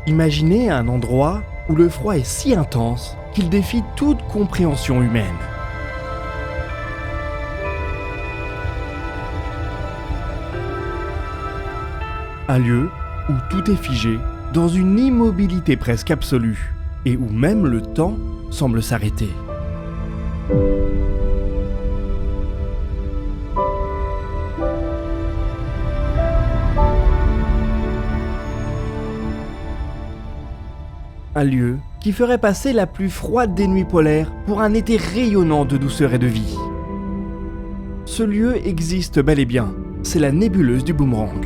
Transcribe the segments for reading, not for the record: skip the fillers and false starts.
Imaginez un endroit où le froid est si intense qu'il défie toute compréhension humaine. Un lieu où tout est figé, dans une immobilité presque absolue, et où même le temps semble s'arrêter. Un lieu qui ferait passer la plus froide des nuits polaires pour un été rayonnant de douceur et de vie. Ce lieu existe bel et bien, c'est la nébuleuse du Boomerang.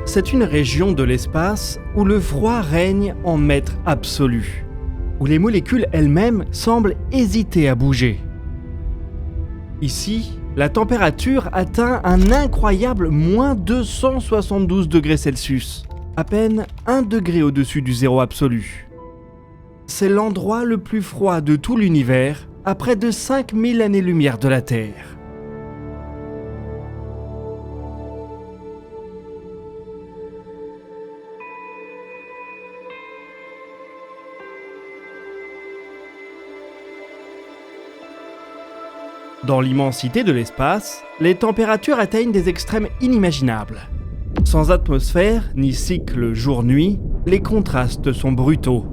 C'est une région de l'espace où le froid règne en maître absolu, où les molécules elles-mêmes semblent hésiter à bouger. Ici, la température atteint un incroyable moins 272 degrés Celsius, à peine 1 degré au-dessus du zéro absolu. C'est l'endroit le plus froid de tout l'univers, à près de 5000 années-lumière de la Terre. Dans l'immensité de l'espace, les températures atteignent des extrêmes inimaginables. Sans atmosphère ni cycle jour-nuit, les contrastes sont brutaux.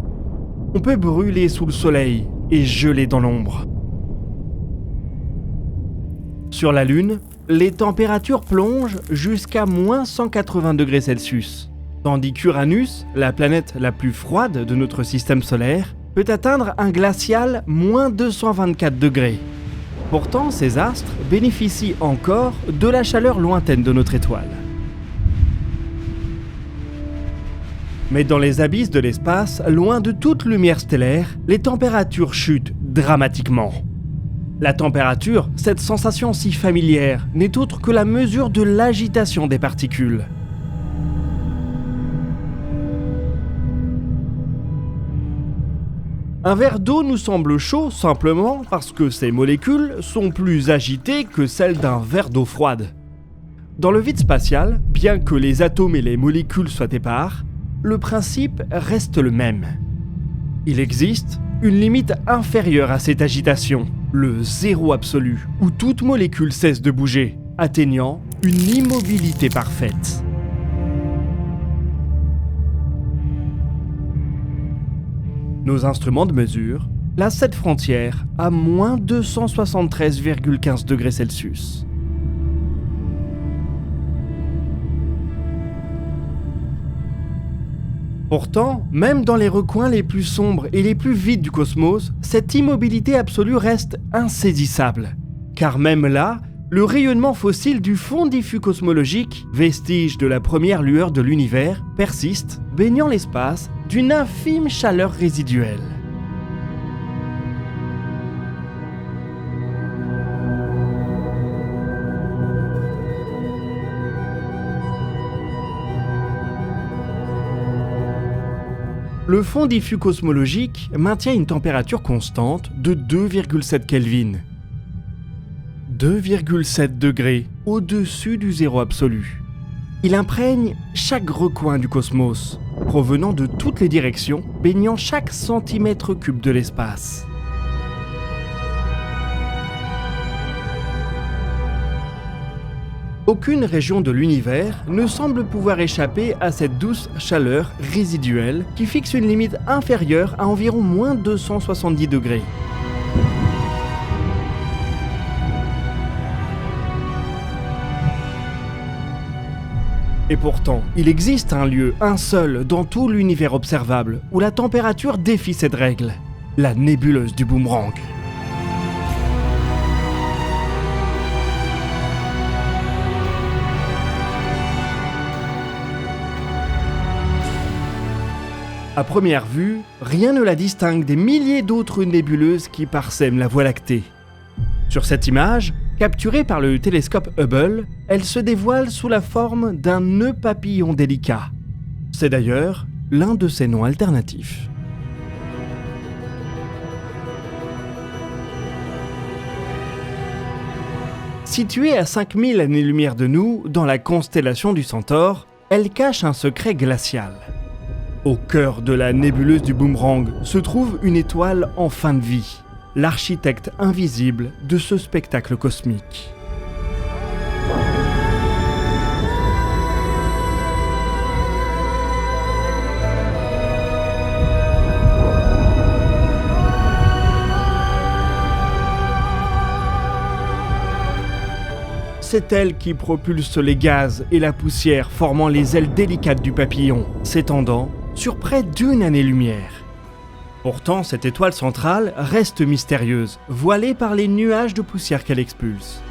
On peut brûler sous le soleil et geler dans l'ombre. Sur la Lune, les températures plongent jusqu'à moins 180 degrés Celsius, tandis qu'Uranus, la planète la plus froide de notre système solaire, peut atteindre un glacial moins 224 degrés. Pourtant, ces astres bénéficient encore de la chaleur lointaine de notre étoile. Mais dans les abysses de l'espace, loin de toute lumière stellaire, les températures chutent dramatiquement. La température, cette sensation si familière, n'est autre que la mesure de l'agitation des particules. Un verre d'eau nous semble chaud simplement parce que ses molécules sont plus agitées que celles d'un verre d'eau froide. Dans le vide spatial, bien que les atomes et les molécules soient épars, le principe reste le même. Il existe une limite inférieure à cette agitation, le zéro absolu, où toute molécule cesse de bouger, atteignant une immobilité parfaite. Nos instruments de mesure placent cette frontière à moins 273,15 degrés Celsius. Pourtant, même dans les recoins les plus sombres et les plus vides du cosmos, cette immobilité absolue reste insaisissable. Car même là, le rayonnement fossile du fond diffus cosmologique, vestige de la première lueur de l'univers, persiste, baignant l'espace d'une infime chaleur résiduelle. Le fond diffus cosmologique maintient une température constante de 2,7 Kelvin. 2,7 degrés au-dessus du zéro absolu. Il imprègne chaque recoin du cosmos, provenant de toutes les directions, baignant chaque centimètre cube de l'espace. Aucune région de l'univers ne semble pouvoir échapper à cette douce chaleur résiduelle qui fixe une limite inférieure à environ moins 270 degrés. Et pourtant, il existe un lieu, un seul, dans tout l'univers observable, où la température défie cette règle, la nébuleuse du Boomerang. À première vue, rien ne la distingue des milliers d'autres nébuleuses qui parsèment la Voie lactée. Sur cette image, Capturée par le télescope Hubble, elle se dévoile sous la forme d'un nœud papillon délicat. C'est d'ailleurs l'un de ses noms alternatifs. Située à 5000 années-lumière de nous, dans la constellation du Centaure, elle cache un secret glacial. Au cœur de la nébuleuse du Boomerang se trouve une étoile en fin de vie, l'architecte invisible de ce spectacle cosmique. C'est elle qui propulse les gaz et la poussière formant les ailes délicates du papillon, s'étendant sur près d'une année-lumière. Pourtant, cette étoile centrale reste mystérieuse, voilée par les nuages de poussière qu'elle expulse.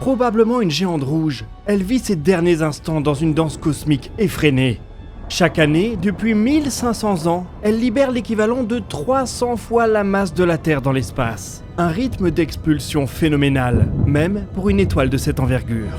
Probablement une géante rouge, elle vit ses derniers instants dans une danse cosmique effrénée. Chaque année, depuis 1500 ans, elle libère l'équivalent de 300 fois la masse de la Terre dans l'espace. Un rythme d'expulsion phénoménal, même pour une étoile de cette envergure.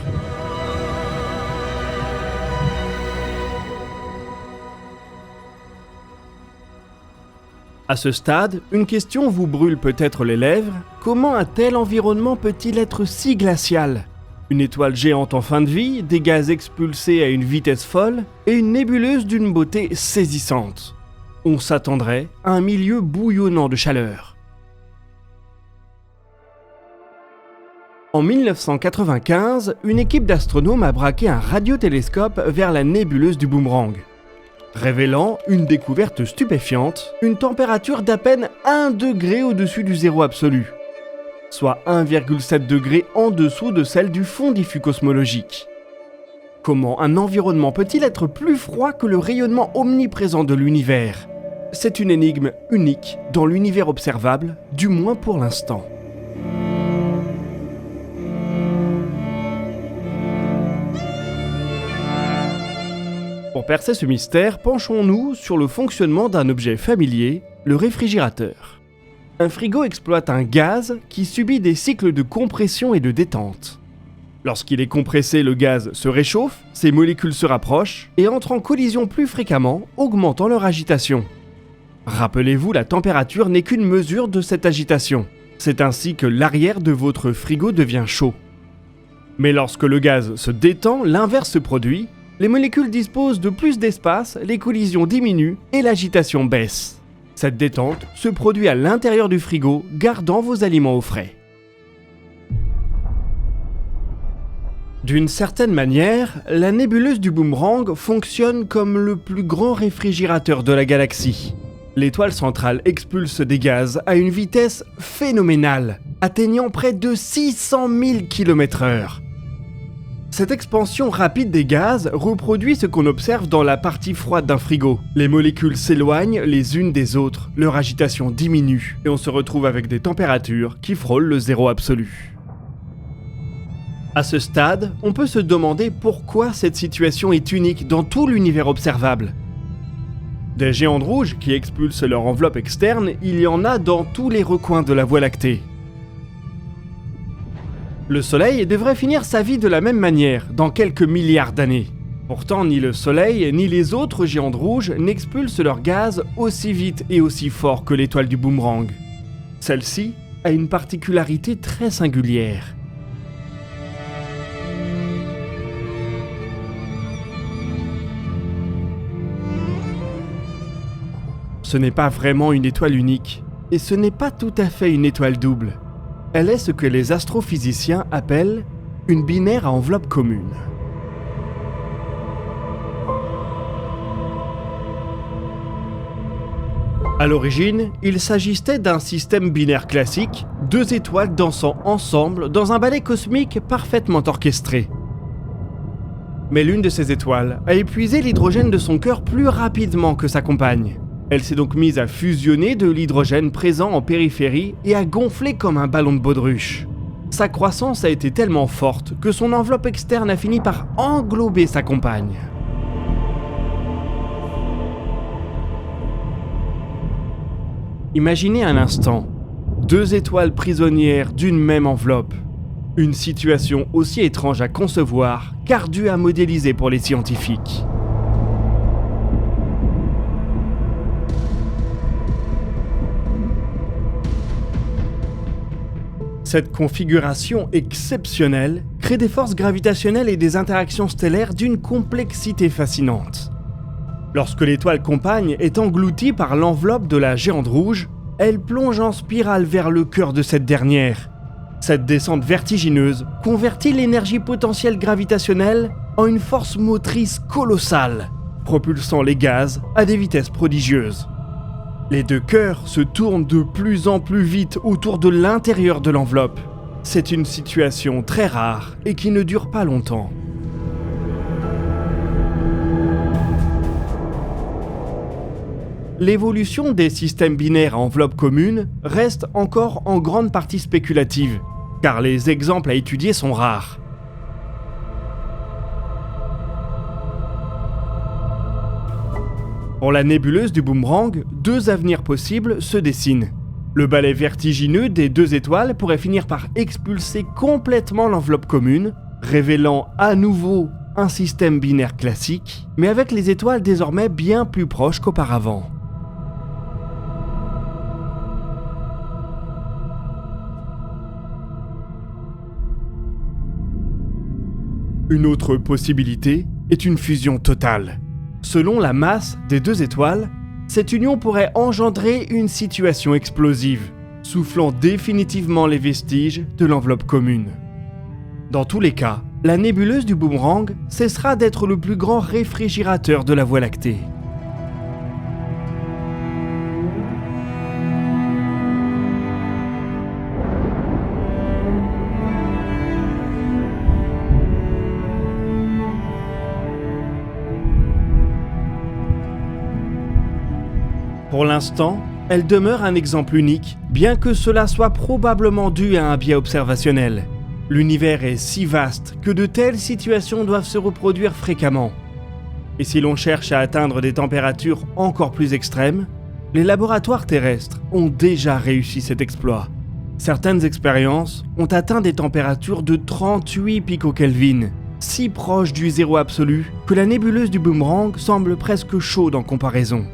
À ce stade, une question vous brûle peut-être les lèvres. Comment un tel environnement peut-il être si glacial ? Une étoile géante en fin de vie, des gaz expulsés à une vitesse folle et une nébuleuse d'une beauté saisissante. On s'attendrait à un milieu bouillonnant de chaleur. En 1995, une équipe d'astronomes a braqué un radiotélescope vers la nébuleuse du Boomerang, révélant une découverte stupéfiante, une température d'à peine 1 degré au-dessus du zéro absolu, soit 1,7 degré en dessous de celle du fond diffus cosmologique. Comment un environnement peut-il être plus froid que le rayonnement omniprésent de l'univers ? C'est une énigme unique dans l'univers observable, du moins pour l'instant. Pour percer ce mystère, penchons-nous sur le fonctionnement d'un objet familier, le réfrigérateur. Un frigo exploite un gaz qui subit des cycles de compression et de détente. Lorsqu'il est compressé, le gaz se réchauffe, ses molécules se rapprochent et entrent en collision plus fréquemment, augmentant leur agitation. Rappelez-vous, la température n'est qu'une mesure de cette agitation. C'est ainsi que l'arrière de votre frigo devient chaud. Mais lorsque le gaz se détend, l'inverse se produit. Les molécules disposent de plus d'espace, les collisions diminuent et l'agitation baisse. Cette détente se produit à l'intérieur du frigo, gardant vos aliments au frais. D'une certaine manière, la nébuleuse du Boomerang fonctionne comme le plus grand réfrigérateur de la galaxie. L'étoile centrale expulse des gaz à une vitesse phénoménale, atteignant près de 600 000 km/h. Cette expansion rapide des gaz reproduit ce qu'on observe dans la partie froide d'un frigo. Les molécules s'éloignent les unes des autres, leur agitation diminue, et on se retrouve avec des températures qui frôlent le zéro absolu. À ce stade, on peut se demander pourquoi cette situation est unique dans tout l'univers observable. Des géantes rouges qui expulsent leur enveloppe externe, il y en a dans tous les recoins de la Voie lactée. Le Soleil devrait finir sa vie de la même manière, dans quelques milliards d'années. Pourtant, ni le Soleil, ni les autres géantes rouges n'expulsent leur gaz aussi vite et aussi fort que l'étoile du Boomerang. Celle-ci a une particularité très singulière. Ce n'est pas vraiment une étoile unique, et ce n'est pas tout à fait une étoile double. Elle est ce que les astrophysiciens appellent une binaire à enveloppe commune. À l'origine, il s'agissait d'un système binaire classique, deux étoiles dansant ensemble dans un ballet cosmique parfaitement orchestré. Mais l'une de ces étoiles a épuisé l'hydrogène de son cœur plus rapidement que sa compagne. Elle s'est donc mise à fusionner de l'hydrogène présent en périphérie et à gonfler comme un ballon de baudruche. Sa croissance a été tellement forte que son enveloppe externe a fini par englober sa compagne. Imaginez un instant, 2 étoiles prisonnières d'une même enveloppe. Une situation aussi étrange à concevoir qu'ardue à modéliser pour les scientifiques. Cette configuration exceptionnelle crée des forces gravitationnelles et des interactions stellaires d'une complexité fascinante. Lorsque l'étoile compagne est engloutie par l'enveloppe de la géante rouge, elle plonge en spirale vers le cœur de cette dernière. Cette descente vertigineuse convertit l'énergie potentielle gravitationnelle en une force motrice colossale, propulsant les gaz à des vitesses prodigieuses. Les 2 cœurs se tournent de plus en plus vite autour de l'intérieur de l'enveloppe. C'est une situation très rare et qui ne dure pas longtemps. L'évolution des systèmes binaires à enveloppe commune reste encore en grande partie spéculative, car les exemples à étudier sont rares. Pour la nébuleuse du Boomerang, 2 avenirs possibles se dessinent. Le balai vertigineux des 2 étoiles pourrait finir par expulser complètement l'enveloppe commune, révélant à nouveau un système binaire classique, mais avec les étoiles désormais bien plus proches qu'auparavant. Une autre possibilité est une fusion totale. Selon la masse des 2 étoiles, cette union pourrait engendrer une situation explosive, soufflant définitivement les vestiges de l'enveloppe commune. Dans tous les cas, la nébuleuse du Boomerang cessera d'être le plus grand réfrigérateur de la Voie lactée. Pour l'instant, elle demeure un exemple unique, bien que cela soit probablement dû à un biais observationnel. L'univers est si vaste que de telles situations doivent se reproduire fréquemment. Et si l'on cherche à atteindre des températures encore plus extrêmes, les laboratoires terrestres ont déjà réussi cet exploit. Certaines expériences ont atteint des températures de 38 picokelvin, si proches du zéro absolu que la nébuleuse du Boomerang semble presque chaude en comparaison.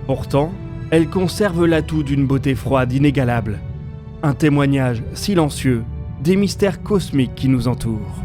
Pourtant, elle conserve l'atout d'une beauté froide inégalable, un témoignage silencieux des mystères cosmiques qui nous entourent.